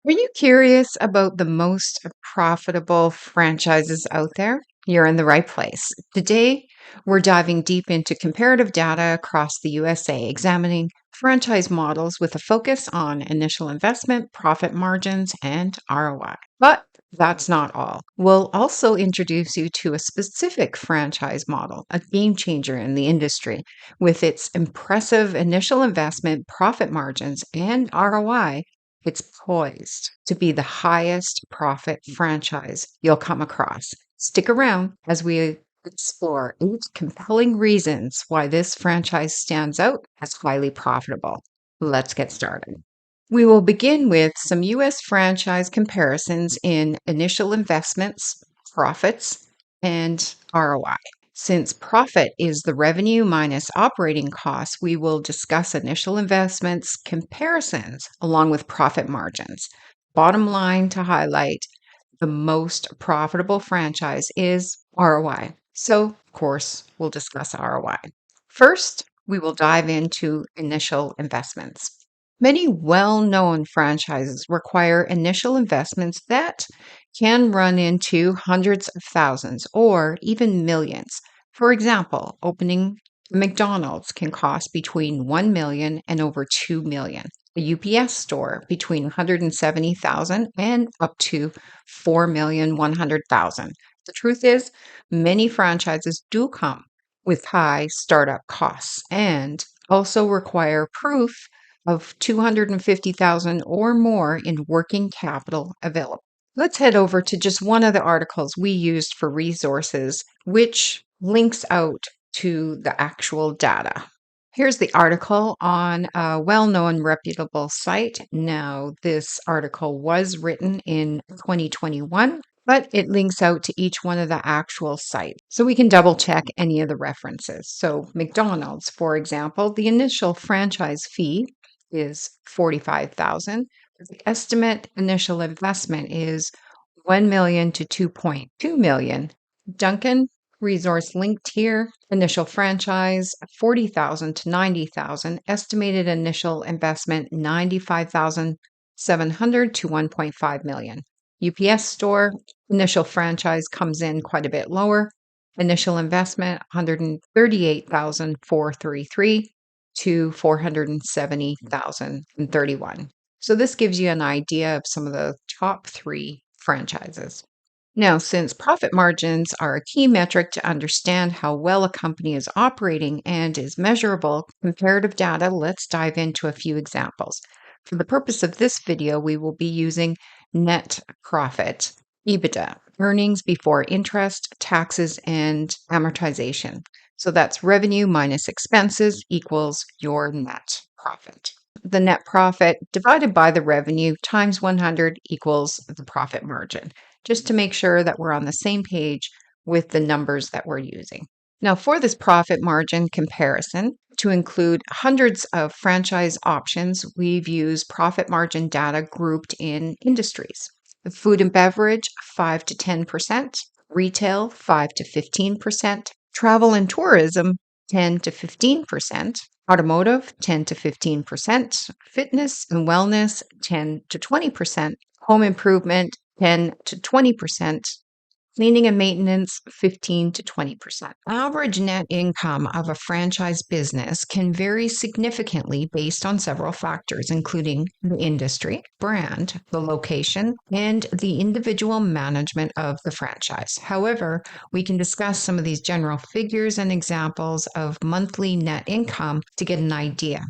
Are you curious about the most profitable franchises out there? You're in the right place. Today, we're diving deep into comparative data across the USA, examining franchise models with a focus on initial investment, profit margins, and ROI. But that's not all. We'll also introduce you to a specific franchise model, a game changer in the industry, with its impressive initial investment, profit margins, and ROI. It's poised to be the highest profit franchise you'll come across. Stick around as we explore 8 compelling reasons why this franchise stands out as highly profitable. Let's get started. We will begin with some US franchise comparisons in initial investments, profits, and ROI. Since profit is the revenue minus operating costs, we will discuss initial investments, comparisons, along with profit margins. Bottom line to highlight the most profitable franchise is ROI. So, of course, we'll discuss ROI. First, we will dive into initial investments. Many well known franchises require initial investments that can run into hundreds of thousands or even millions. For example, opening a McDonald's can cost between 1 million and over 2 million. A UPS store between 170,000 and up to 4,100,000. The truth is, many franchises do come with high startup costs and also require proof of 250,000 or more in working capital available. Let's head over to just one of the articles we used for resources, which links out to the actual data. Here's the article on a well-known reputable site. Now, this article was written in 2021, but it links out to each one of the actual sites. So we can double check any of the references. So McDonald's, for example, the initial franchise fee is 45,000. The estimate initial investment is 1 million to 2.2 million. Duncan, resource linked here, initial franchise 40,000 to 90,000, estimated initial investment 95,700 to 1.5 million. UPS store, initial franchise comes in quite a bit lower. Initial investment 138,433 to 470,031. So this gives you an idea of some of the top 3 franchises. Now, since profit margins are a key metric to understand how well a company is operating and is measurable, comparative data, let's dive into a few examples. For the purpose of this video, we will be using net profit, EBITDA, earnings before interest, taxes, and amortization. So that's revenue minus expenses equals your net profit. The net profit divided by the revenue times 100 equals the profit margin, just to make sure that we're on the same page with the numbers that we're using. Now, for this profit margin comparison, to include hundreds of franchise options, we've used profit margin data grouped in industries. Food and beverage, 5 to 10%, retail, 5 to 15%, travel and tourism, 10 to 15%, automotive, 10 to 15%, fitness and wellness, 10 to 20%, home improvement, 10 to 20%, cleaning and maintenance, 15 to 20%. Average net income of a franchise business can vary significantly based on several factors, including the industry, brand, the location, and the individual management of the franchise. However, we can discuss some of these general figures and examples of monthly net income to get an idea.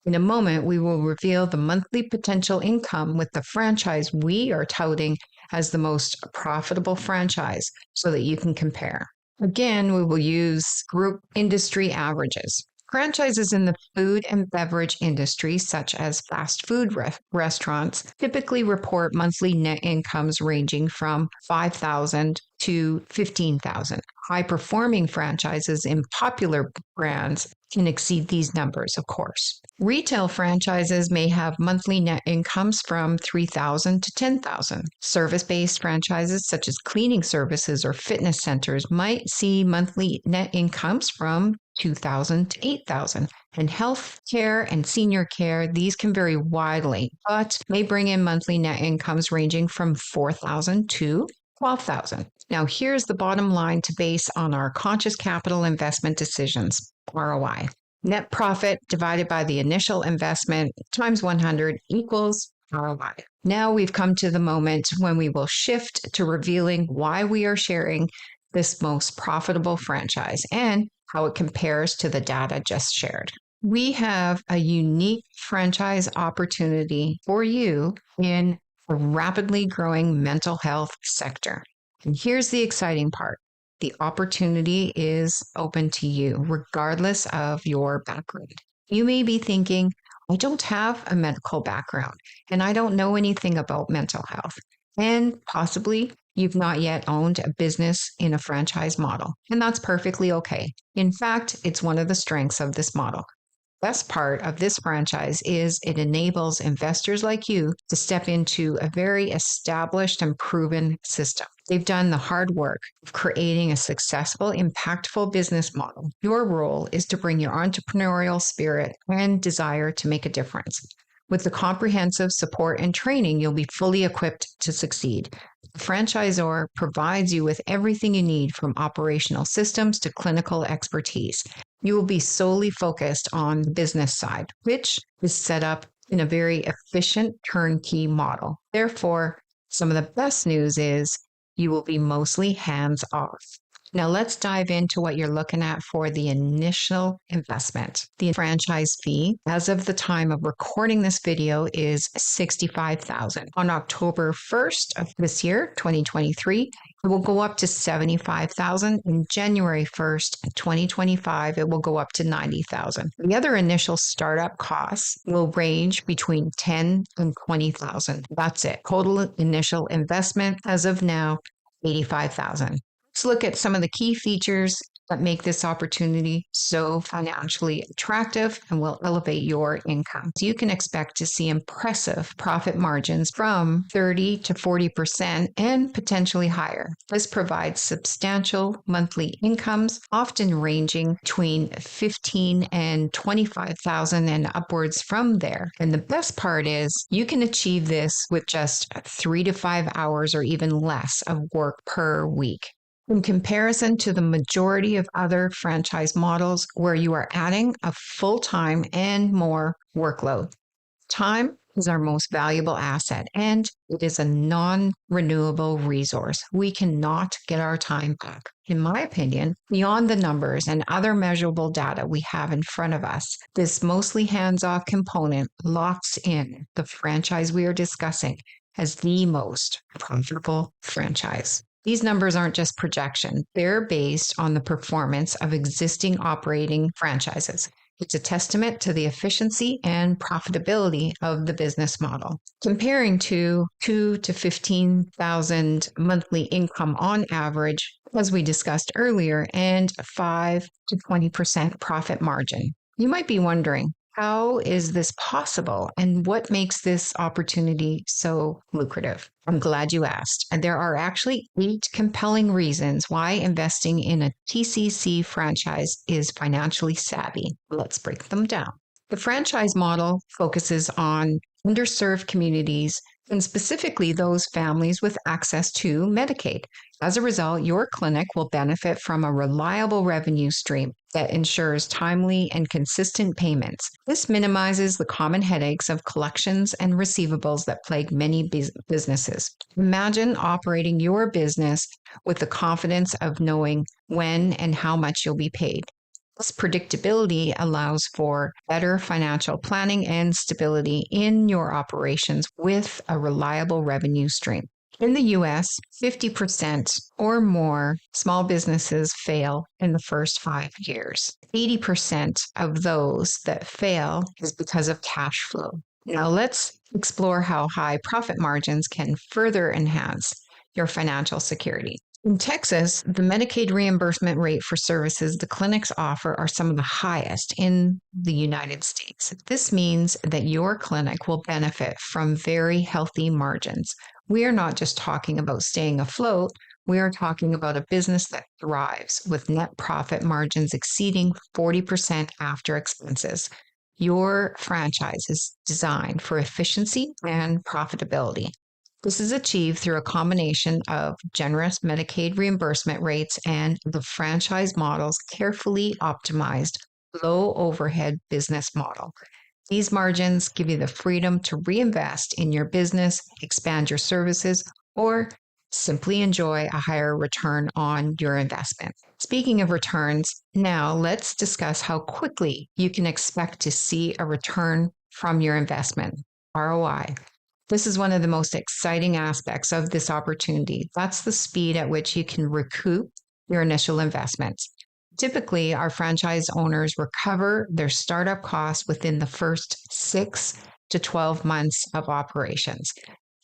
In a moment, we will reveal the monthly potential income with the franchise we are touting as the most profitable franchise so that you can compare. Again, we will use group industry averages. Franchises in the food and beverage industry, such as fast food restaurants, typically report monthly net incomes ranging from 5,000 to 15,000. High-performing franchises in popular brands can exceed these numbers, of course. Retail franchises may have monthly net incomes from 3,000 to 10,000. Service-based franchises such as cleaning services or fitness centers might see monthly net incomes from 2,000 to 8,000. In healthcare and senior care, these can vary widely, but may bring in monthly net incomes ranging from 4,000 to 12,000. Now, here's the bottom line to base on our conscious capital investment decisions, ROI. Net profit divided by the initial investment times 100 equals ROI. Now we've come to the moment when we will shift to revealing why we are sharing this most profitable franchise and how it compares to the data just shared. We have a unique franchise opportunity for you in a rapidly growing mental health sector. And here's the exciting part. The opportunity is open to you, regardless of your background. You may be thinking, I don't have a medical background and I don't know anything about mental health. And possibly you've not yet owned a business in a franchise model, and that's perfectly okay. In fact, it's one of the strengths of this model. Best part of this franchise is it enables investors like you to step into a very established and proven system. They've done the hard work of creating a successful, impactful business model. Your role is to bring your entrepreneurial spirit and desire to make a difference. With the comprehensive support and training, you'll be fully equipped to succeed. The franchisor provides you with everything you need from operational systems to clinical expertise. You will be solely focused on the business side, which is set up in a very efficient turnkey model. Therefore, some of the best news is you will be mostly hands off. Now let's dive into what you're looking at for the initial investment. The franchise fee, as of the time of recording this video, is $65,000. On October 1st of this year, 2023, it will go up to $75,000. In January 1st, 2025, it will go up to $90,000. The other initial startup costs will range between $10,000 and $20,000. That's it. Total initial investment as of now, $85,000. Let's look at some of the key features that make this opportunity so financially attractive and will elevate your income. So you can expect to see impressive profit margins from 30 to 40% and potentially higher. This provides substantial monthly incomes, often ranging between 15 and 25,000 and upwards from there. And the best part is you can achieve this with just 3 to 5 hours or even less of work per week. In comparison to the majority of other franchise models where you are adding a full-time and more workload. Time is our most valuable asset, and it is a non-renewable resource. We cannot get our time back. In my opinion, beyond the numbers and other measurable data we have in front of us, this mostly hands-off component locks in the franchise we are discussing as the most profitable franchise. These numbers aren't just projection. They're based on the performance of existing operating franchises. It's a testament to the efficiency and profitability of the business model. Comparing to 2 to 15,000 monthly income on average, as we discussed earlier, and 5 to 20% profit margin. You might be wondering, how is this possible and what makes this opportunity so lucrative? I'm glad you asked. And there are actually 8 compelling reasons why investing in a TCC franchise is financially savvy. Let's break them down. The franchise model focuses on underserved communities and specifically those families with access to Medicaid. As a result, your clinic will benefit from a reliable revenue stream that ensures timely and consistent payments. This minimizes the common headaches of collections and receivables that plague many businesses. Imagine operating your business with the confidence of knowing when and how much you'll be paid. This predictability allows for better financial planning and stability in your operations with a reliable revenue stream. In the US, 50% or more small businesses fail in the first 5 years. 80% of those that fail is because of cash flow. Now let's explore how high profit margins can further enhance your financial security. In Texas, the Medicaid reimbursement rate for services the clinics offer are some of the highest in the United States. This means that your clinic will benefit from very healthy margins. We are not just talking about staying afloat. We are talking about a business that thrives with net profit margins exceeding 40% after expenses. Your franchise is designed for efficiency and profitability. This is achieved through a combination of generous Medicaid reimbursement rates and the franchise model's carefully optimized low overhead business model. These margins give you the freedom to reinvest in your business, expand your services, or simply enjoy a higher return on your investment. Speaking of returns, now let's discuss how quickly you can expect to see a return from your investment, ROI. This is one of the most exciting aspects of this opportunity. That's the speed at which you can recoup your initial investments. Typically, our franchise owners recover their startup costs within the first 6 to 12 months of operations.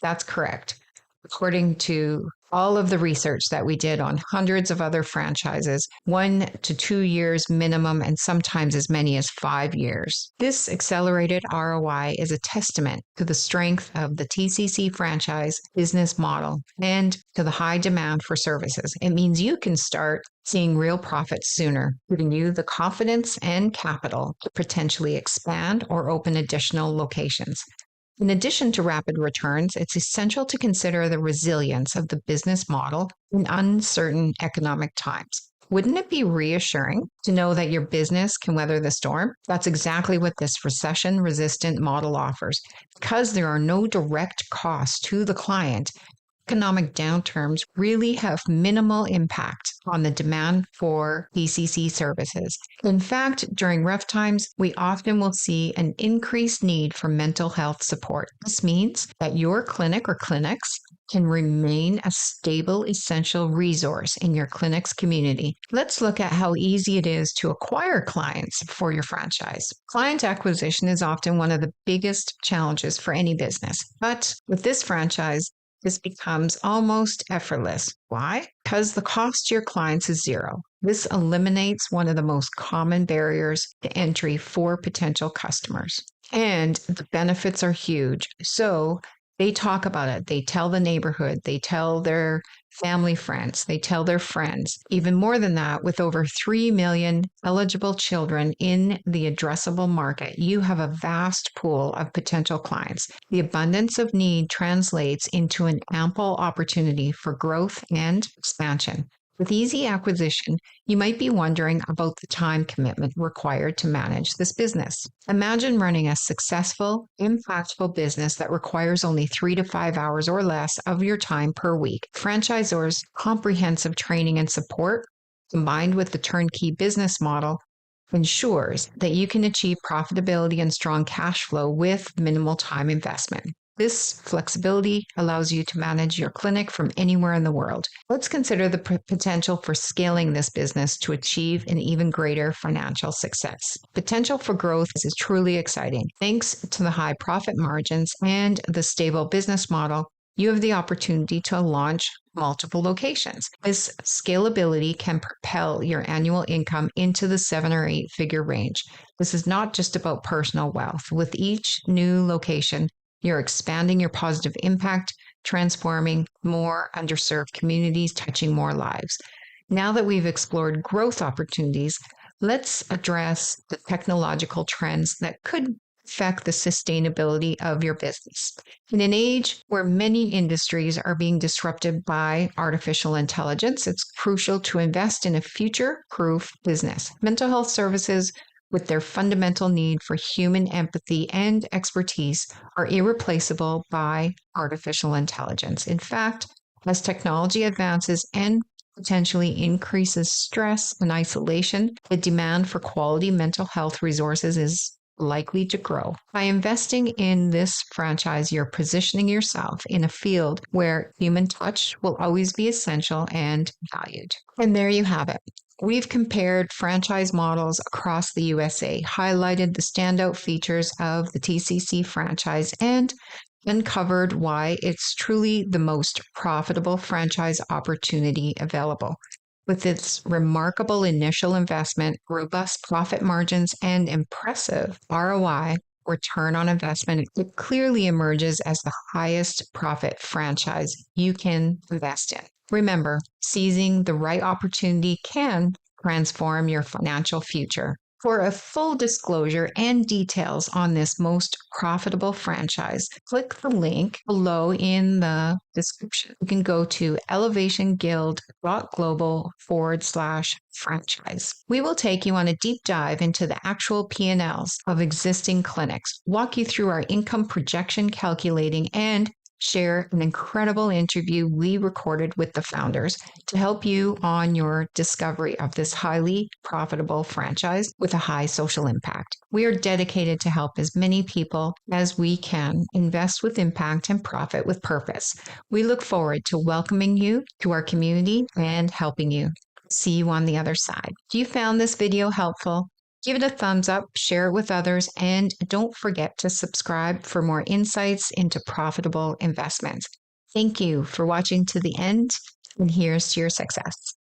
That's correct. According to all of the research that we did on hundreds of other franchises, 1 to 2 years minimum, and sometimes as many as 5 years. This accelerated ROI is a testament to the strength of the TCC franchise business model and to the high demand for services. It means you can start seeing real profits sooner, giving you the confidence and capital to potentially expand or open additional locations. In addition to rapid returns, it's essential to consider the resilience of the business model in uncertain economic times. Wouldn't it be reassuring to know that your business can weather the storm? That's exactly what this recession resistant model offers. Because there are no direct costs to the client, economic downturns really have minimal impact on the demand for PCC services. In fact, during rough times, we often will see an increased need for mental health support. This means that your clinic or clinics can remain a stable, essential resource in your clinic's community. Let's look at how easy it is to acquire clients for your franchise. Client acquisition is often one of the biggest challenges for any business, but with this franchise, this becomes almost effortless. Why? Because the cost to your clients is zero. This eliminates one of the most common barriers to entry for potential customers. And the benefits are huge. So they talk about it. They tell the neighborhood. They tell their family friends. They tell their friends. Even more than that, with over 3 million eligible children in the addressable market, you have a vast pool of potential clients. The abundance of need translates into an ample opportunity for growth and expansion. With easy acquisition, you might be wondering about the time commitment required to manage this business. Imagine running a successful, impactful business that requires only 3 to 5 hours or less of your time per week. Franchisors' comprehensive training and support, combined with the turnkey business model, ensures that you can achieve profitability and strong cash flow with minimal time investment. This flexibility allows you to manage your clinic from anywhere in the world. Let's consider the potential for scaling this business to achieve an even greater financial success. Potential for growth is truly exciting. Thanks to the high profit margins and the stable business model, you have the opportunity to launch multiple locations. This scalability can propel your annual income into the 7 or 8 figure range. This is not just about personal wealth. With each new location, you're expanding your positive impact, transforming more underserved communities, touching more lives. Now that we've explored growth opportunities, let's address the technological trends that could affect the sustainability of your business. In an age where many industries are being disrupted by artificial intelligence, it's crucial to invest in a future-proof business. Mental health services, with their fundamental need for human empathy and expertise, are irreplaceable by artificial intelligence. In fact, as technology advances and potentially increases stress and isolation, the demand for quality mental health resources is likely to grow. By investing in this franchise, you're positioning yourself in a field where human touch will always be essential and valued. And there you have it. We've compared franchise models across the USA, highlighted the standout features of the TCC franchise, and uncovered why it's truly the most profitable franchise opportunity available. With its remarkable initial investment, robust profit margins, and impressive ROI, return on investment, it clearly emerges as the highest profit franchise you can invest in. Remember, seizing the right opportunity can transform your financial future. For a full disclosure and details on this most profitable franchise, click the link below in the description. You can go to elevationguild.global/franchise. We will take you on a deep dive into the actual P&Ls of existing clinics, walk you through our income projection calculating, and share an incredible interview we recorded with the founders to help you on your discovery of this highly profitable franchise with a high social impact. We are dedicated to help as many people as we can invest with impact and profit with purpose. We look forward to welcoming you to our community and helping you. See you on the other side. If you found this video helpful, give it a thumbs up, share it with others, and don't forget to subscribe for more insights into profitable investments. Thank you for watching to the end, and here's to your success.